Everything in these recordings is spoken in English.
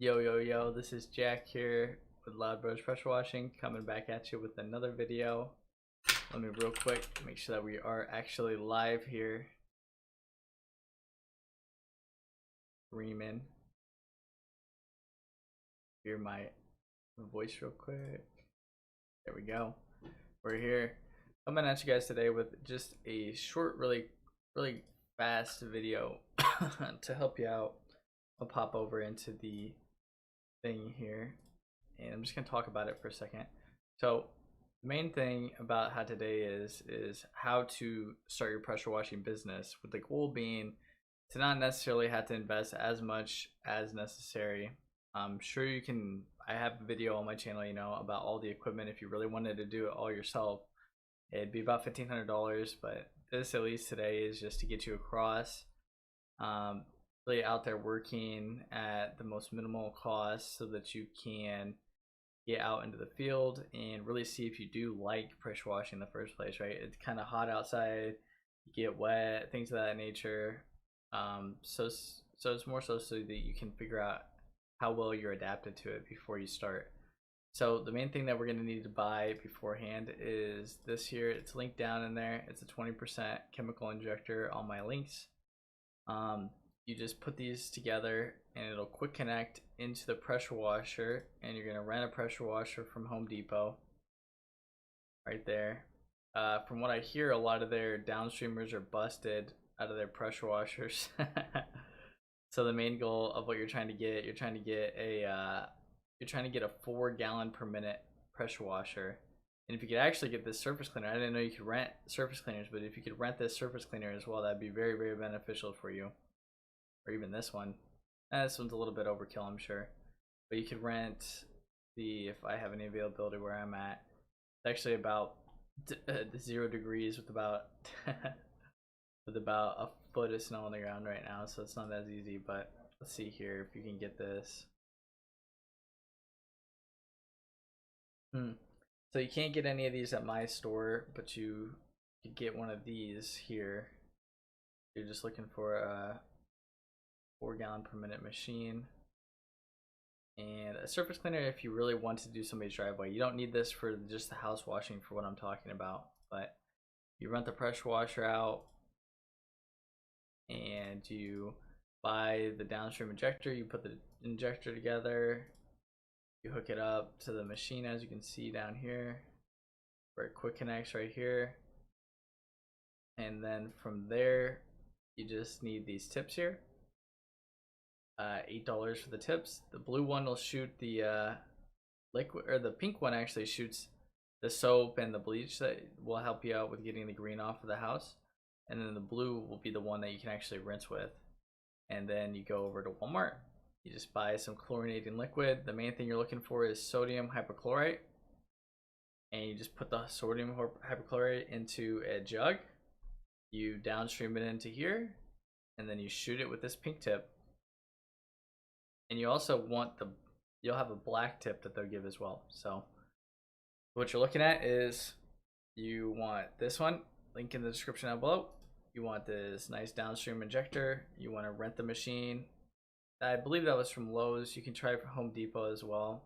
Yo, yo, yo, this is Jack here with Loud Bros Pressure Washing, coming back at you with another video. Let me real quick make sure that we are actually live here. Reeman. Hear my voice real quick. There we go. We're here. Coming at you guys today with just a short, really fast video to help you out. I'll pop over into the thing here and I'm just gonna talk about it for a second. So the main thing about how today is how to start your pressure washing business, with the goal being to not necessarily have to invest as much as necessary. I'm sure you can, I have a video on my channel, you know, about all the equipment. If you really wanted to do it all yourself, it'd be about $1,500, but this, at least today, is just to get you across, really out there working at the most minimal cost so that you can get out into the field and really see if you do like pressure washing in the first place, right? It's kind of hot outside, you get wet, things of that nature. So it's more so that you can figure out how well you're adapted to it before you start. So the main thing that we're going to need to buy beforehand is this here. It's linked down in there. It's a 20% chemical injector on my links. You just put these together and it'll quick connect into the pressure washer, and you're going to rent a pressure washer from Home Depot right there. From what I hear, a lot of their downstreamers are busted out of their pressure washers. So the main goal of what you're trying to get a 4-gallon per minute pressure washer. And if you could actually get this surface cleaner, I didn't know you could rent surface cleaners, but if you could rent this surface cleaner as well, that'd be very beneficial for you. Or even this one. This one's a little bit overkill, I'm sure. But you could rent the, if I have any availability where I'm at, it's actually about 0 degrees with about with about a foot of snow on the ground right now, so it's not as easy. But let's see here if you can get this. So you can't get any of these at my store, but you could get one of these here. You're just looking for a 4-gallon per minute machine and a surface cleaner if you really want to do somebody's driveway. You don't need this for just the house washing for what I'm talking about, but you rent the pressure washer out and you buy the downstream injector. You put the injector together, you hook it up to the machine, as you can see down here where it quick connects right here, and then from there you just need these tips here. $8 for the tips. The blue one will shoot the liquid, or the pink one actually shoots the soap and the bleach that will help you out with getting the green off of the house, and then the blue will be the one that you can actually rinse with. And then you go over to Walmart, you just buy some chlorinating liquid. The main thing you're looking for is sodium hypochlorite, and you just put the sodium hypochlorite into a jug, you downstream it into here, and then you shoot it with this pink tip. And you also want you'll have a black tip that they'll give as well. So what you're looking at is, you want this one, link in the description down below. You want this nice downstream injector. You want to rent the machine. I believe that was from Lowe's. You can try it from Home Depot as well.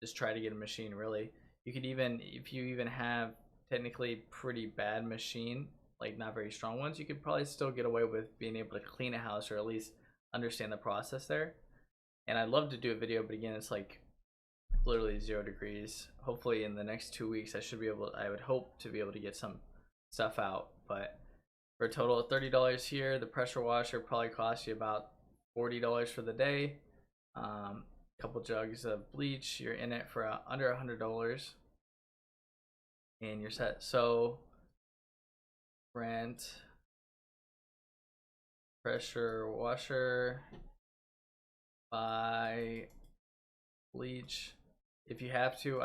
Just try to get a machine, really. You could even, if you even have technically pretty bad machine, like not very strong ones, you could probably still get away with being able to clean a house, or at least understand the process there. And I'd love to do a video, but again, it's like literally 0 degrees. Hopefully in the next 2 weeks I would hope to be able to get some stuff out. But for a total of $30 here, the pressure washer probably costs you about $40 for the day. Couple jugs of bleach, you're in it for under $100 and you're set. So rent pressure washer, buy bleach. If you have to,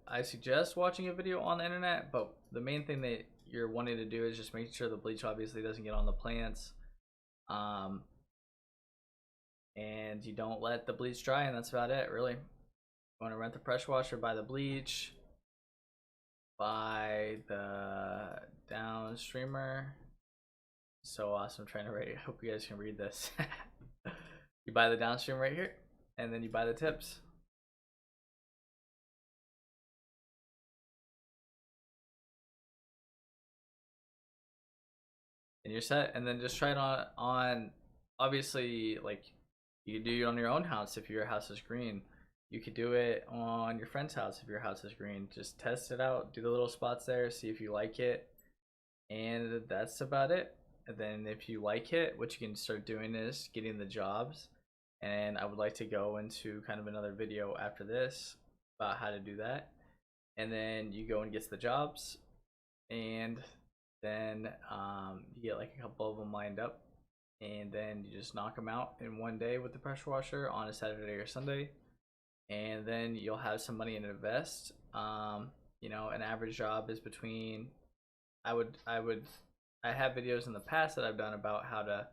I suggest watching a video on the internet, but the main thing that you're wanting to do is just make sure the bleach obviously doesn't get on the plants, and you don't let the bleach dry, and that's about it, really. You want to rent the pressure washer, buy the bleach, buy the downstreamer. So awesome. I'm trying to write. I hope you guys can read this. You buy the downstream right here, and then you buy the tips. And you're set. And then just try it on obviously, like, you could do it on your own house if your house is green. You could do it on your friend's house if your house is green. Just test it out, do the little spots there, see if you like it, and that's about it. And then if you like it, what you can start doing is getting the jobs. And I would like to go into kind of another video after this about how to do that. And then you go and get the jobs, and then you get like a couple of them lined up, and then you just knock them out in one day with the pressure washer on a Saturday or Sunday, and then you'll have some money to invest. You know, an average job is between, I have videos in the past that I've done about how to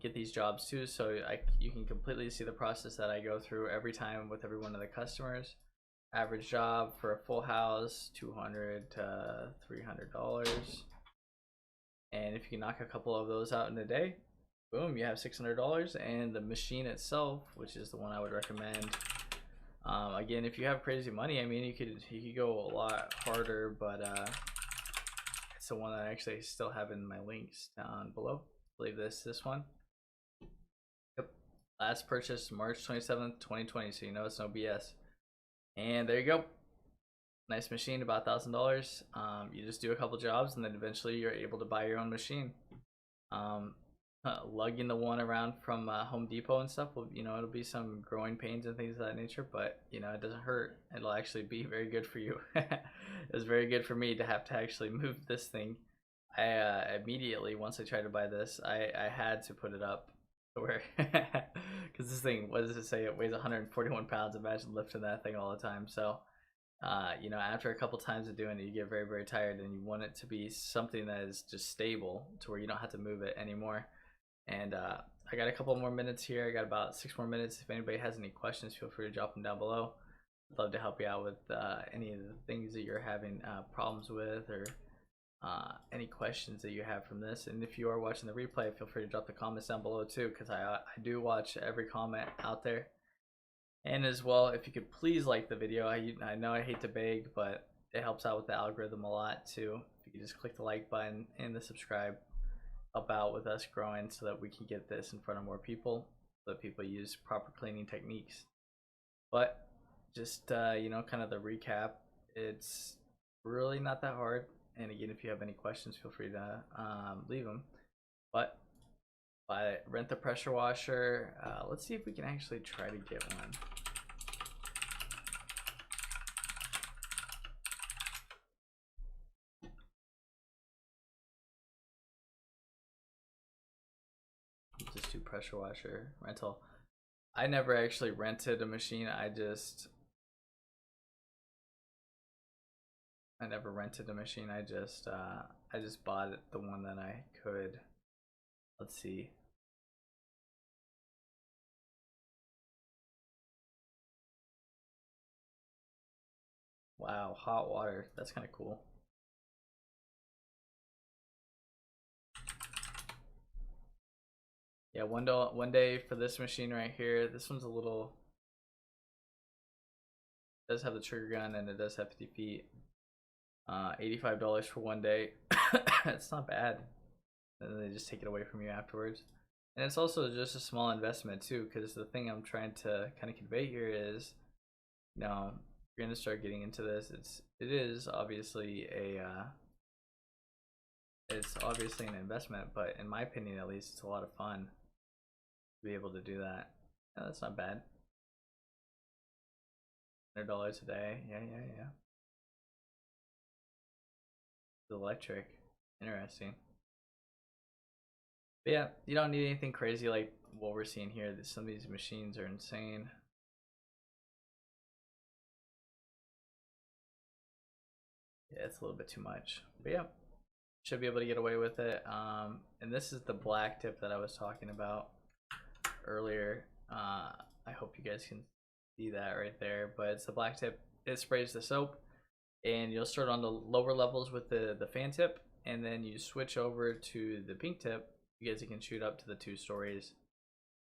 get these jobs too, so you can completely see the process that I go through every time with every one of the customers. Average job for a full house, $200 to $300. And if you can knock a couple of those out in a day, boom, you have $600. And the machine itself, which is the one I would recommend, again, if you have crazy money, I mean, you could go a lot harder, but it's the one that I actually still have in my links down below. I believe this one. Yep. Last purchase March 27th, 2020, so you know it's no BS. And there you go. Nice machine, about $1,000. You just do a couple jobs, and then eventually you're able to buy your own machine. Lugging the one around from Home Depot and stuff, will, you know, it'll be some growing pains and things of that nature, but you know, it doesn't hurt. It'll actually be very good for you. It was very good for me to have to actually move this thing. I immediately, once I tried to buy this, I had to put it up to where, because this thing, what does it say, it weighs 141 pounds. Imagine lifting that thing all the time. So you know, after a couple times of doing it, you get very, very tired, and you want it to be something that is just stable to where you don't have to move it anymore. And I got a couple more minutes here. I got about 6 more minutes. If anybody has any questions, feel free to drop them down below. I'd love to help you out with any of the things that you're having problems with, or any questions that you have from this. And if you are watching the replay, feel free to drop the comments down below too, because I do watch every comment out there. And as well, if you could please like the video. I know I hate to beg, but it helps out with the algorithm a lot too. If you could just click the like button and the subscribe, help out with us growing so that we can get this in front of more people, so that people use proper cleaning techniques. But just you know, kind of the recap, it's really not that hard. And again, if you have any questions, feel free to leave them. But rent the pressure washer. Let's see if we can actually try to get one. Just do pressure washer rental. I never actually rented a machine. I never rented a machine. I just bought it, the one that I could. Let's see. Wow, hot water. That's kind of cool. Yeah, one day for this machine right here. This one's a little, it does have the trigger gun, and it does have 50 feet. $85 for one day. It's not bad. And then they just take it away from you afterwards. And it's also just a small investment too, because the thing I'm trying to kind of convey here is, you know, you're gonna start getting into this. It is obviously it's obviously an investment, but in my opinion, at least, it's a lot of fun to be able to do that. Yeah, that's not bad. $100 a day. Yeah. It's electric. Interesting. But yeah, you don't need anything crazy like what we're seeing here. Some of these machines are insane. Yeah, it's a little bit too much. But yeah, should be able to get away with it. And this is the black tip that I was talking about earlier. I hope you guys can see that right there. But it's the black tip. It sprays the soap, and you'll start on the lower levels with the fan tip, and then you switch over to the pink tip because it can shoot up to the 2 stories.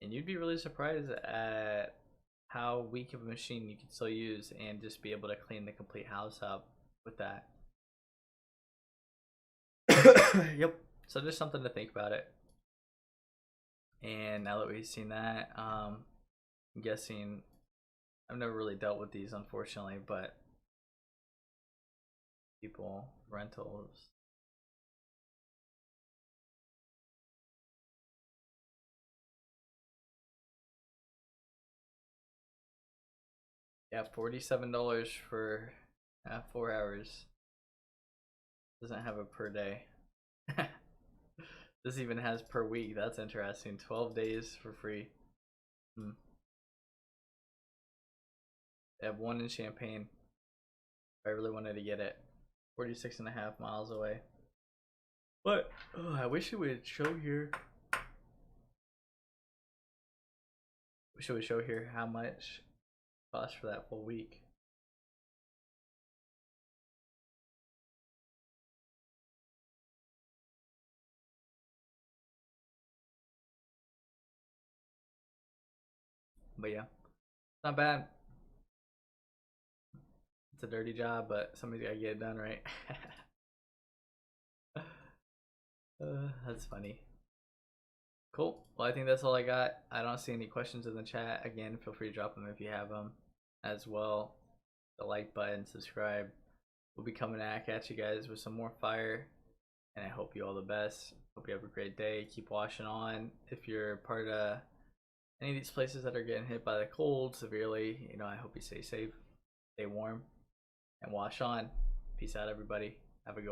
And you'd be really surprised at how weak of a machine you can still use and just be able to clean the complete house up with that. Yep. So just something to think about it. And now that we've seen that, I'm guessing I've never really dealt with these, unfortunately, but people rentals. Yeah, $47 for 4 hours. Doesn't have a per day. This even has per week. That's interesting. 12 days for free. They have one in Champaign. If I really wanted to get it. 46.5 miles away. But I wish it would show here. Wish it would show here how much it costs for that full week. But yeah, not bad. It's a dirty job, but somebody's gotta get it done, right? That's funny. Cool. Well, I think that's all I got. I don't see any questions in the chat. Again, feel free to drop them if you have them as well. The like button, subscribe. We'll be coming back at you guys with some more fire. And I hope you all the best. Hope you have a great day. Keep washing on. If you're part of any of these places that are getting hit by the cold severely, I hope you stay safe, stay warm, and wash on. Peace out, everybody. Have a good one.